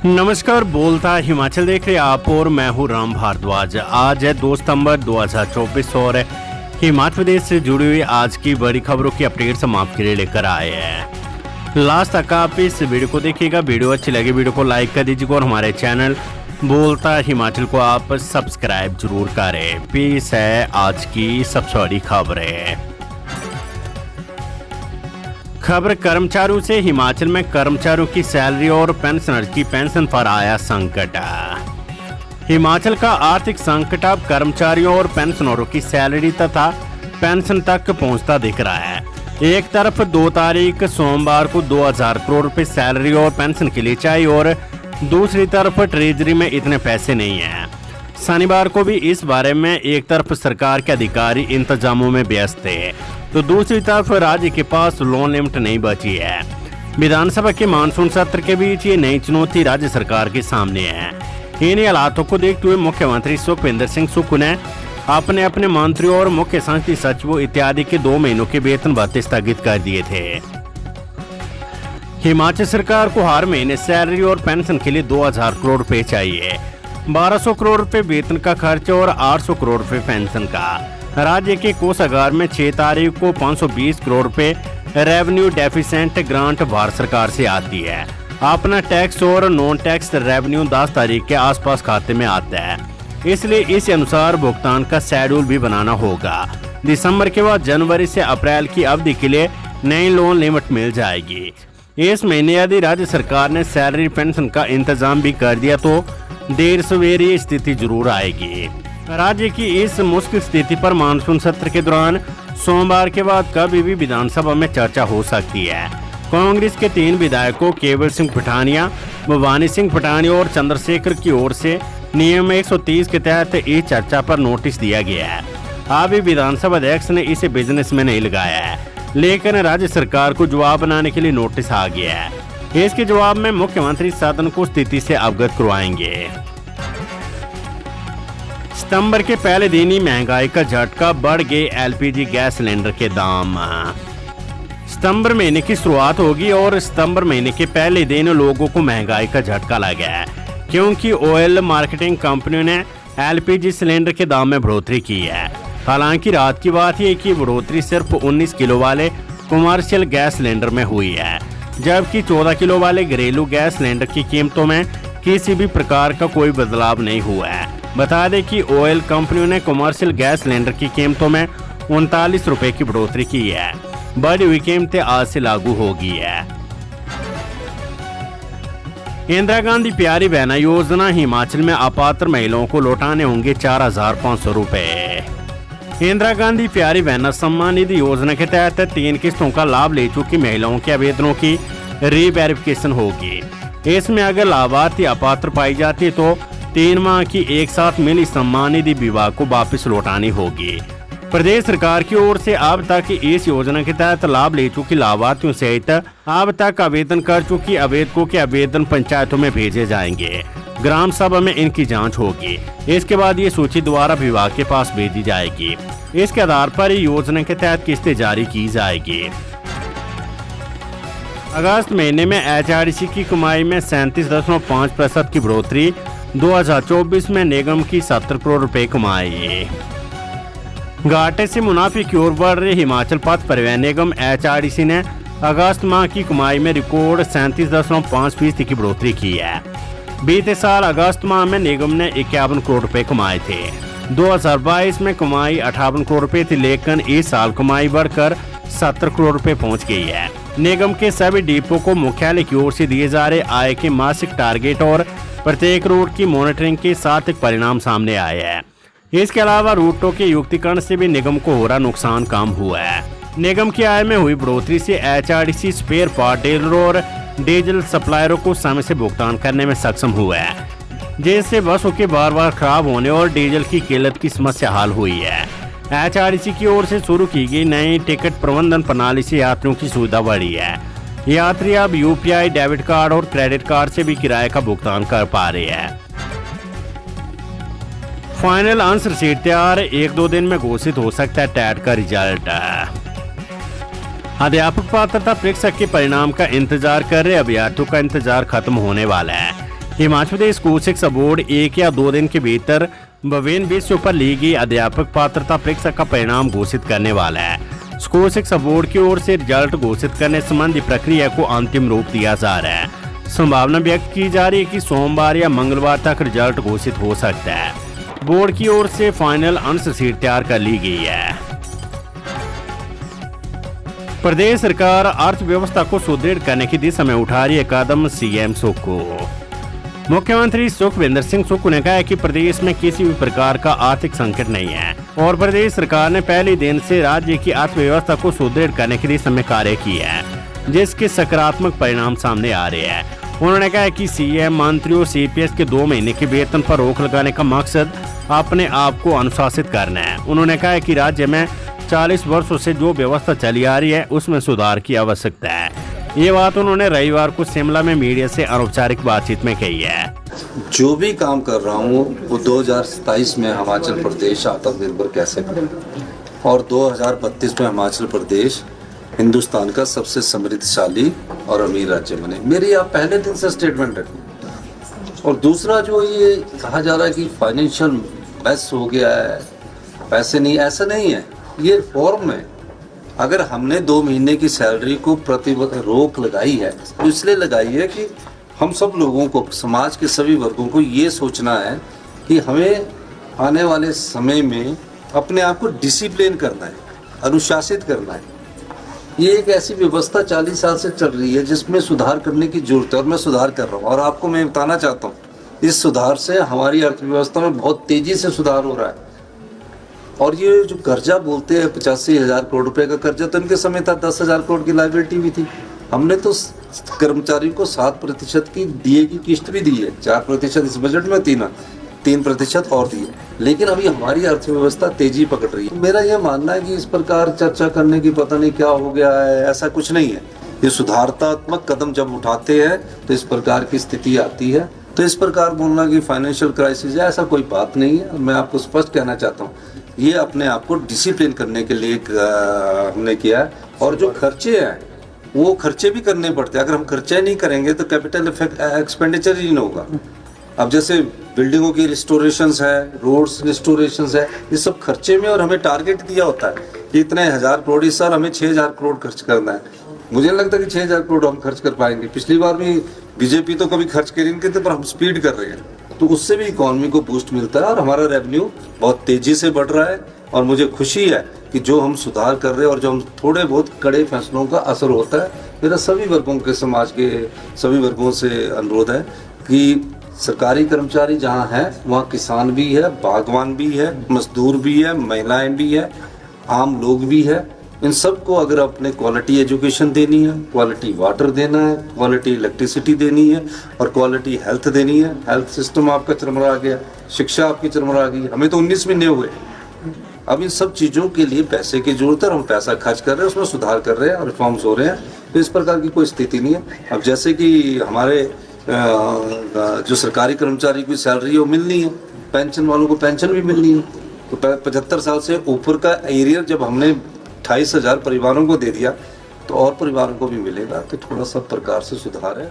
नमस्कार, बोलता हिमाचल देख रहे आप और मैं हूं राम भारद्वाज। आज है 2 सितंबर 2024 और हिमाचल प्रदेश से जुड़ी हुई आज की बड़ी खबरों की अपडेट हम आपके लिए लेकर आए हैं। लास्ट तक आप इस वीडियो को देखिएगा। वीडियो अच्छी लगी वीडियो को लाइक कर दीजिएगा और हमारे चैनल बोलता हिमाचल को आप सब्सक्राइब जरूर करें। पेश है आज की सबसे बड़ी खबरें। खबर कर्मचारियों से, हिमाचल में कर्मचारियों की सैलरी और पेंशनर्स की पेंशन पर आया संकट। हिमाचल का आर्थिक संकट अब कर्मचारियों और पेंशनरों की सैलरी तथा पेंशन तक पहुंचता दिख रहा है। एक तरफ 2 तारीख सोमवार को 2000 करोड़ रुपए सैलरी और पेंशन के लिए चाहिए और दूसरी तरफ ट्रेजरी में इतने पैसे नहीं है। शनिवार को भी इस बारे में एक तरफ सरकार के अधिकारी इंतजामों में व्यस्त थे तो दूसरी तरफ राज्य के पास लोन लिमिट नहीं बची है। विधानसभा के मानसून सत्र के बीच ये नई चुनौती राज्य सरकार के सामने है। इन हालातों को देखते हुए मुख्यमंत्री सुखविंदर सिंह सुक्खू ने अपने मंत्रियों और मुख्य संसदीय सचिवों इत्यादि के 2 महीनों के वेतन भत्ते स्थगित कर दिए थे। हिमाचल सरकार को हर महीने सैलरी और पेंशन के लिए 2000 करोड़ रुपए चाहिए। 1200 करोड़ रुपए वेतन का खर्च और 800 करोड़ रुपए पेंशन का। राज्य के कोषागार में 6 तारीख को 520 करोड़ रुपए रेवेन्यू डेफिसिएंट ग्रांट भारत सरकार से आती है। अपना टैक्स और नॉन टैक्स रेवेन्यू 10 तारीख के आसपास खाते में आता है, इसलिए इस अनुसार भुगतान का शेड्यूल भी बनाना होगा। दिसंबर के बाद जनवरी से अप्रैल की अवधि के लिए नई लोन लिमिट मिल जाएगी। इस महीने यदि राज्य सरकार ने सैलरी पेंशन का इंतजाम भी कर दिया तो देर सवेरे स्थिति जरूर आएगी। राज्य की इस मुश्किल स्थिति पर मानसून सत्र के दौरान सोमवार के बाद कभी भी विधानसभा में चर्चा हो सकती है। कांग्रेस के 3 विधायकों केवल सिंह पठानिया, भवानी सिंह पठानिया और चंद्रशेखर की ओर से नियम 130 के तहत इस चर्चा पर नोटिस दिया गया है। अभी विधानसभा अध्यक्ष ने इसे बिजनेस में नहीं लगाया है, लेकिन राज्य सरकार को जवाब बनाने के लिए नोटिस आ गया है। इसके जवाब में मुख्यमंत्री सदन को स्थिति से अवगत करवाएंगे। सितंबर के पहले दिन ही महंगाई का झटका, बढ़ गए एलपीजी गैस सिलेंडर के दाम। सितंबर महीने की शुरुआत होगी और सितंबर महीने के पहले दिन लोगों को महंगाई का झटका लगा है, क्योंकि ऑयल मार्केटिंग कंपनियों ने एलपीजी सिलेंडर के दाम में बढ़ोतरी की है। हालांकि रात की बात है कि बढ़ोतरी सिर्फ 19 किलो वाले कमर्शियल गैस सिलेंडर में हुई है, जबकि 14 किलो वाले घरेलू गैस सिलेंडर की कीमतों में किसी भी प्रकार का कोई बदलाव नहीं हुआ है। बता दें कि ऑयल कंपनियों ने कमर्शियल गैस सिलेंडर की कीमतों में 39 रुपए की बढ़ोतरी की है। बढ़ी हुई कीमतें आज से लागू होगी है। इंदिरा गांधी प्यारी बहना योजना, हिमाचल में अपात्र महिलाओं को लौटाने होंगे 4500 रुपए। इंदिरा गांधी प्यारी बहना सम्मान निधि योजना के तहत 3 किस्तों का लाभ ले चुकी महिलाओं के आवेदनों की रीवेरिफिकेशन होगी। इसमें अगर लाभार्थी अपात्र पाई जाती है तो 3 माह की एक साथ मिली सम्मान निधि विभाग को वापस लौटानी होगी। प्रदेश सरकार की ओर से अब तक इस योजना के तहत लाभ ले चुकी लाभार्थियों सहित अब तक आवेदन कर चुकी आवेदकों के आवेदन पंचायतों में भेजे जाएंगे। ग्राम सभा में इनकी जांच होगी। इसके बाद ये सूची दोबारा विभाग के पास भेजी जाएगी। इसके आधार पर योजना के तहत किस्तें जारी की जाएगी। अगस्त महीने में एचआरडीसी की कमाई में 37.5% की बढ़ोतरी। 2024 में निगम की 70 करोड़ रुपए कमाई। घाटे से मुनाफे की ओर बढ़ रहे हिमाचल पथ परिवहन निगम एचआरडीसी ने अगस्त माह की कमाई में रिकॉर्ड 37.5% की बढ़ोतरी की है। बीते साल अगस्त माह में निगम ने 51 करोड़ रुपए कमाए थे। 2022 में कमाई 58 करोड़ रुपए थी, लेकिन इस साल कमाई बढ़कर 70 करोड़ रुपए पहुंच गई है। निगम के सभी डिपो को मुख्यालय की ओर से दिए जा रहे आय के मासिक टारगेट और प्रत्येक रूट की मॉनिटरिंग के साथ एक परिणाम सामने आए हैं। इसके अलावा रूटों के युक्तिकरण से भी निगम को हो रहा नुकसान कम हुआ है। निगम की आय में हुई बढ़ोतरी से एचआरडीसी स्पेयर पार्ट डीलरों और डीजल सप्लायरों को समय से भुगतान करने में सक्षम हुआ है, जिससे बसों के बार खराब होने और डीजल की किल्लत की समस्या हल हुई है। एचआरडीसी की ओर से शुरू की गई नई टिकट प्रबंधन प्रणाली से यात्रियों की सुविधा बढ़ी है। यात्री अब यूपीआई, डेबिट कार्ड और क्रेडिट कार्ड से भी किराए का भुगतान कर पा रहे हैं। फाइनल आंसर शीट तैयार, 1-2 दिन में घोषित हो सकता है टेट का रिजल्ट। अध्यापक पात्रता परीक्षा के परिणाम का इंतजार कर रहे अभ्यर्थियों का इंतजार खत्म होने वाला है। हिमाचल प्रदेश स्कूल शिक्षा बोर्ड 1 या 2 दिन के भीतर विभिन्न विषयों पर ली गई अध्यापक पात्रता परीक्षा का परिणाम घोषित करने वाला है। स्कूल शिक्षा बोर्ड की ओर से रिजल्ट घोषित करने संबंधी प्रक्रिया को अंतिम रूप दिया जा रहा है। संभावना व्यक्त की जा रही है कि सोमवार या मंगलवार तक रिजल्ट घोषित हो सकता है। बोर्ड की ओर से फाइनल आंसर शीट तैयार कर ली गई है। प्रदेश सरकार अर्थव्यवस्था को सुदृढ़ करने की दिशा में उठा रही है कदम। सीएम सुक्खू। मुख्यमंत्री सुखविंदर सिंह सुक्खू ने कहा है कि प्रदेश में किसी भी प्रकार का आर्थिक संकट नहीं है और प्रदेश सरकार ने पहले दिन से राज्य की अर्थव्यवस्था को सुदृढ़ करने की दिशा में कार्य किया है, जिसके सकारात्मक परिणाम सामने आ रहे हैं। उन्होंने कहा कि सीएम मंत्रियों सीपीएस के 2 महीने के वेतन पर रोक लगाने का मकसद अपने आप को अनुशासित करना है। उन्होंने कहा कि राज्य में 40 वर्षों से जो व्यवस्था चली आ रही है उसमें सुधार की आवश्यकता है। ये बात उन्होंने रविवार को शिमला में मीडिया से अनौपचारिक बातचीत में कही है। जो भी काम कर रहा हूँ वो 2027 में हिमाचल प्रदेश आत्मनिर्भर कैसे बने और 2032 में हिमाचल प्रदेश हिंदुस्तान का सबसे समृद्धशाली और अमीर राज्य बने। मेरी आप पहले दिन से स्टेटमेंट रखें। और दूसरा जो ये कहा जा रहा है कि फाइनेंशियल मेस हो गया है, पैसे नहीं, ऐसा नहीं है। ये फॉर्म है। अगर हमने 2 महीने की सैलरी को रोक लगाई है तो इसलिए लगाई है कि हम सब लोगों को, समाज के सभी वर्गों को ये सोचना है कि हमें आने वाले समय में अपने आप को डिसिप्लिन करना है, अनुशासित करना है। ये एक ऐसी व्यवस्था 40 साल से चल रही है जिसमें सुधार करने की जरूरत है और मैं सुधार कर रहा हूँ। और आपको मैं बताना चाहता हूँ, इस सुधार से हमारी अर्थव्यवस्था में बहुत तेजी से सुधार हो रहा है। और ये जो कर्जा बोलते हैं 85,000 करोड़ रुपए का कर्जा, तो इनके समय था 10,000 करोड़ की लायबिलिटी भी थी। हमने तो कर्मचारी को 7% की डीए की किस्त भी दी है, 4% इस बजट में, 3% और दी है। लेकिन अभी हमारी अर्थव्यवस्था तेजी पकड़ रही है। मेरा यह मानना है कि इस प्रकार चर्चा करने की पता नहीं क्या हो गया है, ऐसा कुछ नहीं है। ये सुधारात्मक कदम जब उठाते हैं तो इस प्रकार की स्थिति आती है। तो इस प्रकार बोलना कि फाइनेंशियल क्राइसिस है, ऐसा कोई बात नहीं है। मैं आपको स्पष्ट कहना चाहता हूँ, ये अपने आप को डिसिप्लिन करने के लिए हमने किया है। और जो खर्चे हैं वो खर्चे भी करने पड़ते हैं। अगर हम खर्चे नहीं करेंगे तो कैपिटल एक्सपेंडिचर ही नहीं होगा। अब जैसे बिल्डिंगों की रिस्टोरेशंस है, रोड्स रिस्टोरेशंस है, ये सब खर्चे में, और हमें टारगेट दिया होता है कि इतने 1000 करोड़, इस साल हमें 6000 करोड़ खर्च करना है। मुझे नहीं लगता कि 6000 करोड़ हम खर्च कर पाएंगे। पिछली बार भी बीजेपी तो कभी खर्च कर नहीं करते, पर हम स्पीड कर रहे हैं, तो उससे भी इकोनॉमी को बूस्ट मिलता है और हमारा रेवेन्यू बहुत तेजी से बढ़ रहा है। और मुझे खुशी है कि जो हम सुधार कर रहे हैं और जो हम थोड़े बहुत कड़े फैसलों का असर होता है। मेरा सभी वर्गों के, समाज के सभी वर्गों से अनुरोध है कि सरकारी कर्मचारी जहाँ है वहाँ किसान भी है, बागवान भी है, मजदूर भी है, महिलाएं भी है, आम लोग भी है। इन सबको अगर अपने क्वालिटी एजुकेशन देनी है, क्वालिटी वाटर देना है, क्वालिटी इलेक्ट्रिसिटी देनी है और क्वालिटी हेल्थ देनी है। हेल्थ सिस्टम आपका चरमरा गया, शिक्षा आपकी चरमरा गई। हमें तो 19 महीने हुए। अब इन सब चीज़ों के लिए पैसे की जरूरत है और हम पैसा खर्च कर रहे हैं, उसमें सुधार कर रहे हैं और रिफॉर्म्स हो रहे हैं। तो इस प्रकार की कोई स्थिति नहीं है। अब जैसे कि हमारे जो सरकारी कर्मचारी की सैलरी है वो मिलनी है, पेंशन वालों को पेंशन भी मिलनी है। तो 75 साल से ऊपर का एरियर जब हमने 28,000 परिवारों को दे दिया तो और परिवारों को भी मिलेगा। तो थोड़ा सा प्रकार से सुधार है।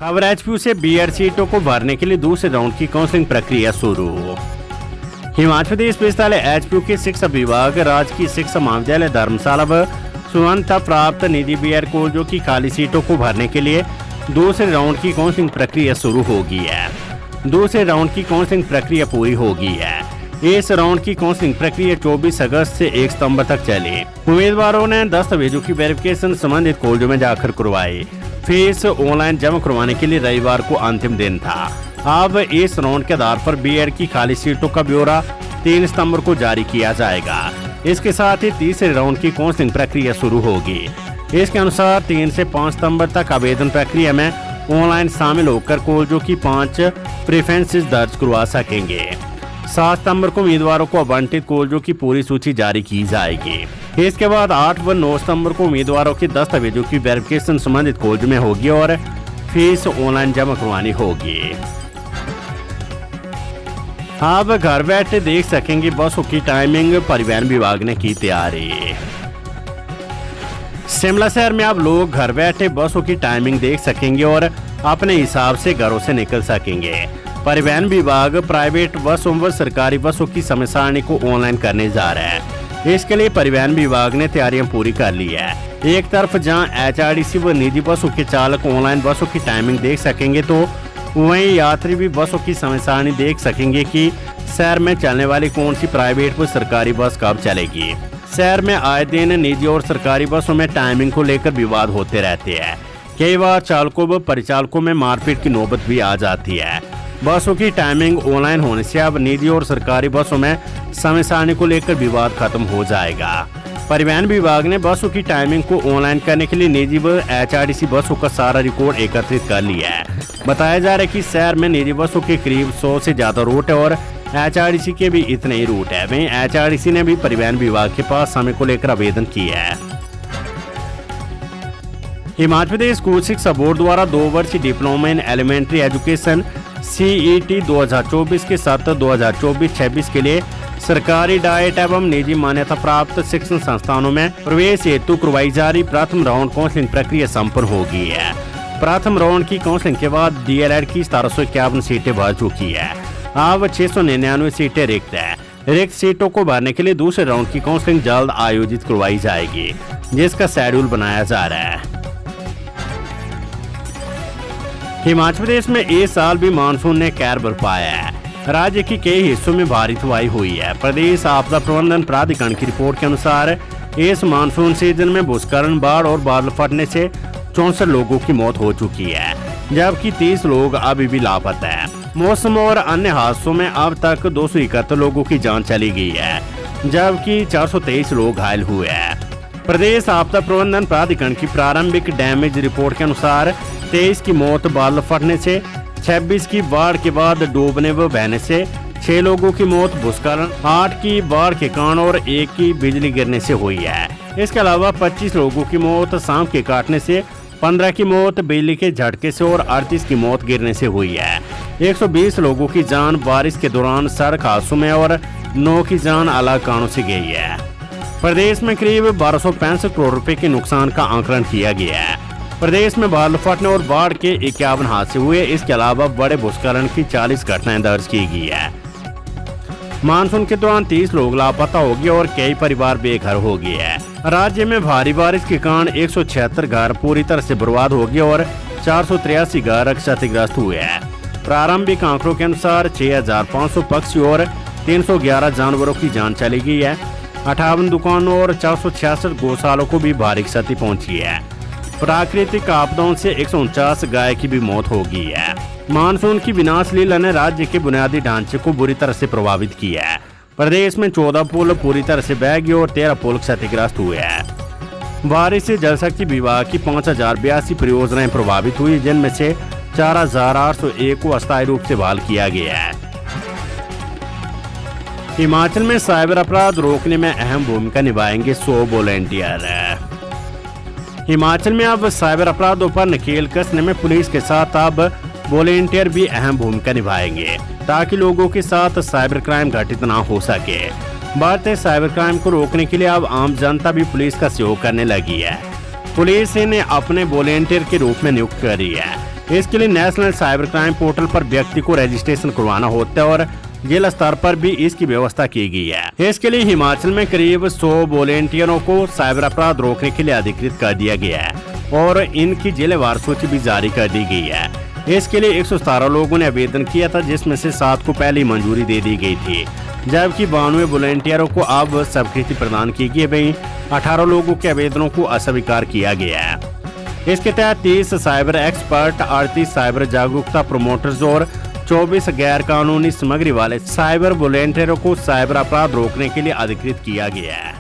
अब एचपीयू से बीएड सीटों को भरने के लिए दूसरे राउंड की काउंसलिंग प्रक्रिया शुरू। हिमाचल प्रदेश विश्वविद्यालय एचपीयू के शिक्षा विभाग राजकीय शिक्षा महाविद्यालय धर्मशाला व सुवंता प्राप्त निधि बीएड कॉलेजों की खाली सीटों को भरने के लिए दूसरे राउंड की काउंसलिंग प्रक्रिया शुरू हो गई है। दूसरे राउंड की काउंसलिंग प्रक्रिया पूरी हो गई है। इस राउंड की काउंसलिंग प्रक्रिया 24 अगस्त से 1 सितंबर तक चली। उम्मीदवारों ने दस्तावेजों की वेरिफिकेशन संबंधित कॉलेजों में जाकर करवाई। फीस ऑनलाइन जमा करवाने के लिए रविवार को अंतिम दिन था। अब इस राउंड के आधार पर बीएड की खाली सीटों का ब्यौरा 3 सितंबर को जारी किया जाएगा। इसके साथ ही तीसरे राउंड की काउंसलिंग प्रक्रिया शुरू होगी। इसके अनुसार 3 से 5 सितंबर तक आवेदन प्रक्रिया में ऑनलाइन शामिल होकर कॉलेजों की 5 प्रेफरेंसेस दर्ज करवा सकेंगे। 7 सितंबर को उम्मीदवारों को आवंटित कॉलेजों की पूरी सूची जारी की जाएगी। इसके बाद 8 व 9 सितंबर को उम्मीदवारों के दस्तावेजों की वेरिफिकेशन संबंधित कॉलेज में होगी और फीस ऑनलाइन जमा करवानी होगी। आप घर बैठे देख सकेंगे बसों की टाइमिंग, परिवहन विभाग ने की तैयारी। शिमला शहर में आप लोग घर बैठे बसों की टाइमिंग देख सकेंगे और अपने हिसाब से घरों से निकल सकेंगे। परिवहन विभाग प्राइवेट बसों व सरकारी बसों की समय सारणी को ऑनलाइन करने जा रहा है। इसके लिए परिवहन विभाग ने तैयारियां पूरी कर ली है। एक तरफ जहां HRTC व निजी बसों के चालक ऑनलाइन बसों की टाइमिंग देख सकेंगे, तो वहीं यात्री भी बसों की समय सारणी देख सकेंगे कि शहर में चलने वाली कौन सी प्राइवेट व सरकारी बस कब चलेगी। शहर में आए दिन निजी और सरकारी बसों में टाइमिंग को लेकर विवाद होते रहते हैं। कई बार चालकों व परिचालकों में मारपीट की नौबत भी आ जाती है। बसों की टाइमिंग ऑनलाइन होने से अब निजी और सरकारी बसों में समय सारणी को लेकर विवाद खत्म हो जाएगा। परिवहन विभाग ने बसों की टाइमिंग को ऑनलाइन करने के लिए निजी व HRTC बसों का सारा रिकॉर्ड एकत्रित कर लिया है। बताया जा रहा है कि शहर में निजी बसों के करीब 100 से ज्यादा रूट है और HRTC के भी इतने ही रूट है। वहीं HRTC ने भी परिवहन विभाग के पास समय को लेकर आवेदन किया है। हिमाचल प्रदेश स्कूल शिक्षा बोर्ड द्वारा 2 वर्षीय diploma in elementary education CET 2024 के सत्र 2024-26 के लिए सरकारी डाइट एवं निजी मान्यता प्राप्त शिक्षण संस्थानों में प्रवेश हेतु करवाई जा रही प्रथम राउंड काउंसलिंग प्रक्रिया संपन्न हो गई है। प्रथम राउंड की काउंसलिंग के बाद DLED की 1751 सीटें भर चुकी है। अब 699 सीटें रिक्त है। रिक्त सीटों को भरने के लिए दूसरे राउंड की काउंसलिंग जल्द आयोजित करवाई जाएगी, जिसका शेड्यूल बनाया जा रहा है। हिमाचल प्रदेश में इस साल भी मानसून ने कहर बरपाया है। राज्य के कई हिस्सों में भारी तबाही हुई है। प्रदेश आपदा प्रबंधन प्राधिकरण की रिपोर्ट के अनुसार इस मानसून सीजन में भूस्खलन, बाढ़ और बादल फटने से 64 लोगों की मौत हो चुकी है, जबकि 30 लोग अभी भी लापता है। मौसम और अन्य हादसों में अब तक 271 लोगों की जान चली गई है, जबकि 423 लोग घायल हुए हैं। प्रदेश आपदा प्रबंधन प्राधिकरण की प्रारंभिक डैमेज रिपोर्ट के अनुसार 23 की मौत बादल फटने से, 26 की बाढ़ के बाद डूबने व बहने से, 6 लोगों की मौत भूस्खलन, 8 की बाढ़ के कारण और 1 की बिजली गिरने से हुई है। इसके अलावा 25 लोगों की मौत सांप के काटने से, 15 की मौत बिजली के झटके से और 38 की मौत गिरने से हुई है। 120 लोगों की जान बारिश के दौरान सड़क हादसों में और 9 की जान अलग कारणों से गई है। प्रदेश में करीब 1265 करोड़ रुपए के नुकसान का आकलन किया गया है। प्रदेश में बादल फटने और बाढ़ के 51 हादसे हुए। इसके अलावा बड़े भूस्खलन की 40 घटनाएं दर्ज की गई है। मानसून के दौरान 30 लोग लापता हो गए और कई परिवार बेघर हो गए हैं। राज्य में भारी बारिश के कारण 176 घर पूरी तरह से बर्बाद हो गए और 483 घर क्षतिग्रस्त हुए हैं। प्रारंभिक आंकड़ों के अनुसार 6500 पक्षी और 311 जानवरों की जान चली गई है। 58 दुकानों और 466 गौशालों को भी भारी क्षति पहुंची है। प्राकृतिक आपदाओं से 149 गाय की भी मौत हो गई है। मानसून की विनाश लीला ने राज्य के बुनियादी ढांचे को बुरी तरह से प्रभावित किया है। प्रदेश में 14 पुल पूरी तरह से बह गए और 13 पुल क्षतिग्रस्त हुए हैं। बारिश से जल शक्ति विभाग की 5082 परियोजनाएं प्रभावित हुई, जिनमें से 4801 को अस्थायी रूप से बहाल किया गया है। हिमाचल में साइबर अपराध रोकने में अहम भूमिका निभाएंगे 100 वॉलंटियर। हिमाचल में अब साइबर अपराधों पर नकेल कसने में पुलिस के साथ अब वॉलंटियर भी अहम भूमिका निभाएंगे, ताकि लोगों के साथ साइबर क्राइम घटित ना हो सके। बढ़ते साइबर क्राइम को रोकने के लिए अब आम जनता भी पुलिस का सहयोग करने लगी है। पुलिस ने अपने वॉलंटियर के रूप में नियुक्त करी है। इसके लिए नेशनल साइबर क्राइम पोर्टल पर व्यक्ति को रजिस्ट्रेशन करवाना होता है और जिला स्तर पर भी इसकी व्यवस्था की गई है। इसके लिए हिमाचल में करीब 100 वॉलंटियरों को साइबर अपराध रोकने के लिए अधिकृत कर दिया गया है और इनकी जिलेवार सूची भी जारी कर दी गई है। इसके लिए 117 लोगों ने आवेदन किया था, जिसमें से 7 को पहले मंजूरी दे दी गई थी, जबकि 92 वॉलंटियरों को अब स्वीकृति प्रदान की गई। वहीं 18 लोगों के आवेदनों को अस्वीकार किया गया है। इसके तहत 30 साइबर एक्सपर्ट, 38 साइबर जागरूकता प्रोमोटर्स और 24 गैर कानूनी सामग्री वाले साइबर वॉलंटियरों को साइबर अपराध रोकने के लिए अधिकृत किया गया है।